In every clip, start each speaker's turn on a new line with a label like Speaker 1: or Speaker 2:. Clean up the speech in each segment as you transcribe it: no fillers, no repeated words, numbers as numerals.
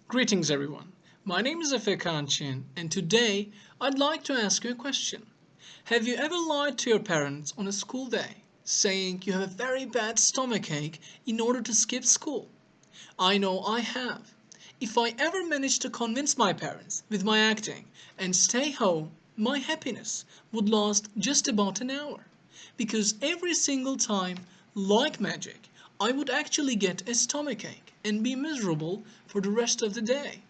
Speaker 1: Greetings everyone. My name is Efe Kaan, and today I'd like to ask you a question. Have you ever lied to your parents on a school day, saying you have a very bad stomachache in order to skip school? I know I have. If I ever managed to convince my parents with my acting and stay home, my happiness would last just about an hour. Because every single time, like magic, I would actually get a stomachache and be miserable for the rest of the day.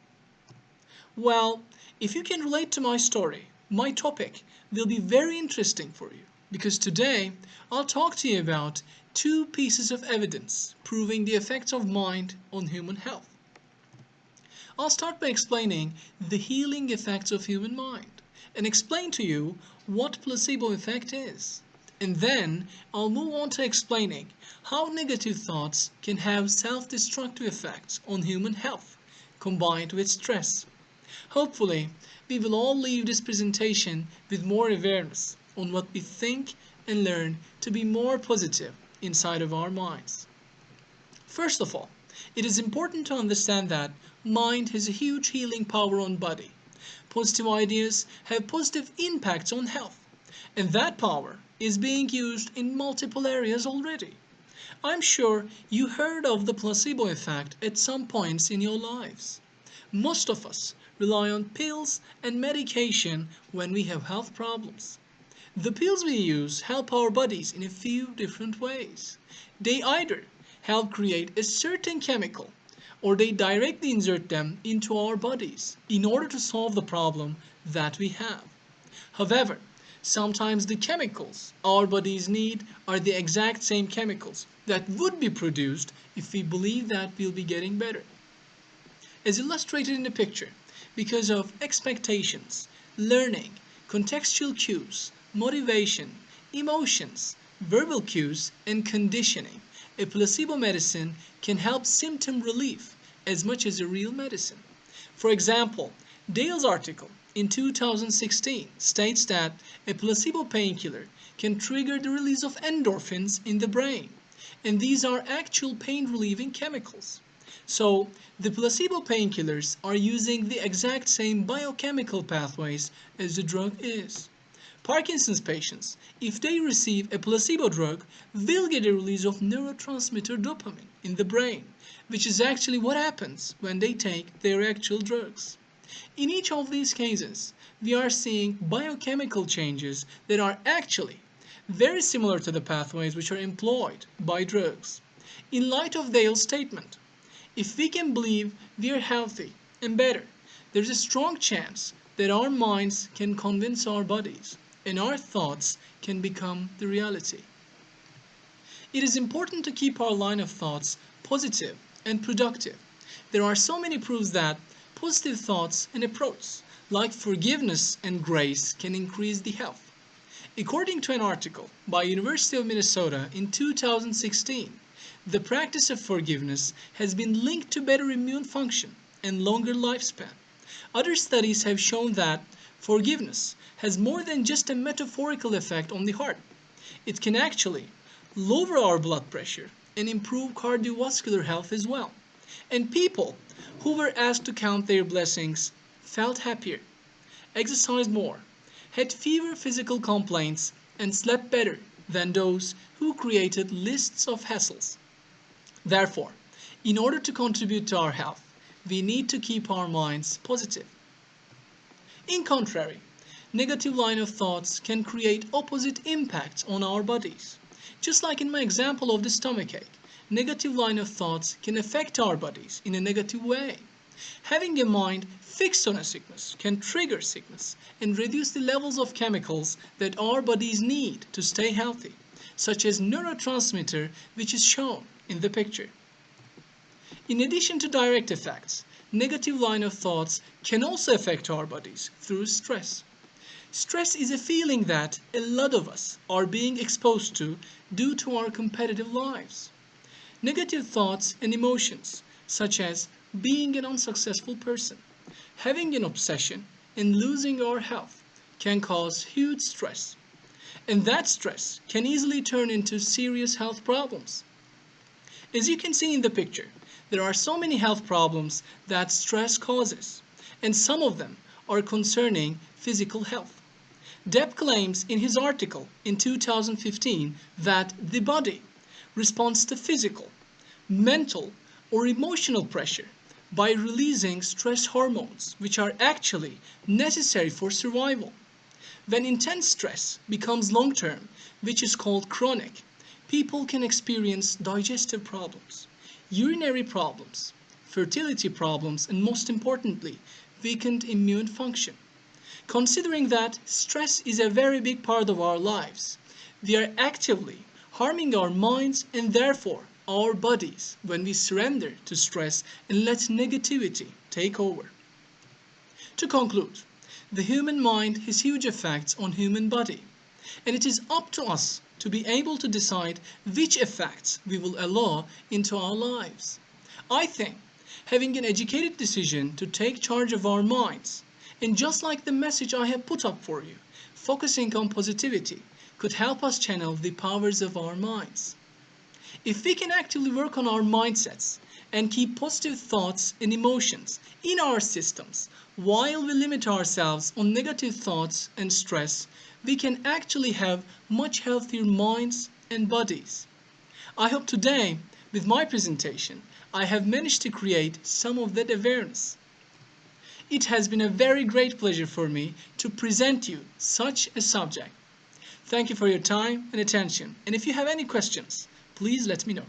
Speaker 1: Well, if you can relate to my story, my topic will be very interesting for you because today I'll talk to you about two pieces of evidence proving the effects of mind on human health. I'll start by explaining the healing effects of human mind and explain to you what placebo effect is. And then I'll move on to explaining how negative thoughts can have self-destructive effects on human health combined with stress. Hopefully, we will all leave this presentation with more awareness on what we think and learn to be more positive inside of our minds. First of all, it is important to understand that mind has a huge healing power on body. Positive ideas have positive impacts on health, and that power is being used in multiple areas already. I'm sure you heard of the placebo effect at some points in your lives. Most of us rely on pills and medication when we have health problems. The pills we use help our bodies in a few different ways. They either help create a certain chemical or they directly insert them into our bodies in order to solve the problem that we have. However, sometimes the chemicals our bodies need are the exact same chemicals that would be produced if we believe that we'll be getting better. As illustrated in the picture, because of expectations, learning, contextual cues, motivation, emotions, verbal cues, and conditioning, a placebo medicine can help symptom relief as much as a real medicine. For example, Dale's article in 2016 states that a placebo painkiller can trigger the release of endorphins in the brain, and these are actual pain relieving chemicals. So, the placebo painkillers are using the exact same biochemical pathways as the drug is. Parkinson's patients, if they receive a placebo drug, will get a release of neurotransmitter dopamine in the brain, which is actually what happens when they take their actual drugs. In each of these cases, we are seeing biochemical changes that are actually very similar to the pathways which are employed by drugs. In light of Dale's statement, if we can believe we are healthy and better, there's a strong chance that our minds can convince our bodies and our thoughts can become the reality. It is important to keep our line of thoughts positive and productive. There are so many proofs that positive thoughts and approach, like forgiveness and grace, can increase the health. According to an article by University of Minnesota in 2016, the practice of forgiveness has been linked to better immune function and longer lifespan. Other studies have shown that forgiveness has more than just a metaphorical effect on the heart. It can actually lower our blood pressure and improve cardiovascular health as well. And people who were asked to count their blessings felt happier, exercised more, had fewer physical complaints, and slept better than those who created lists of hassles. Therefore, in order to contribute to our health, we need to keep our minds positive. In contrary, negative line of thoughts can create opposite impacts on our bodies. Just like in my example of the stomachache, negative line of thoughts can affect our bodies in a negative way. Having a mind fixed on a sickness can trigger sickness and reduce the levels of chemicals that our bodies need to stay healthy, such as neurotransmitter which is shown in the picture. In addition to direct effects, negative line of thoughts can also affect our bodies through stress. Stress is a feeling that a lot of us are being exposed to due to our competitive lives. Negative thoughts and emotions, such as being an unsuccessful person, having an obsession, and losing our health, can cause huge stress. And that stress can easily turn into serious health problems. As you can see in the picture, There are so many health problems that stress causes, and some of them are concerning physical health. Depp claims in his article in 2015 that the body responds to physical, mental, or emotional pressure by releasing stress hormones, which are actually necessary for survival. When intense stress becomes long term, which is called chronic, people can experience digestive problems, urinary problems, fertility problems, and most importantly, weakened immune function. Considering that stress is a very big part of our lives, we are actively harming our minds and therefore our bodies when we surrender to stress and let negativity take over. To conclude, the human mind has huge effects on human body, and it is up to us to be able to decide which effects we will allow into our lives. I think having an educated decision to take charge of our minds, and just like the message I have put up for you, focusing on positivity could help us channel the powers of our minds. If we can actively work on our mindsets and keep positive thoughts and emotions in our systems while we limit ourselves on negative thoughts and stress, we can actually have much healthier minds and bodies. I hope today, with my presentation, I have managed to create some of that awareness. It has been a very great pleasure for me to present you such a subject. Thank you for your time and attention, and if you have any questions, please let me know.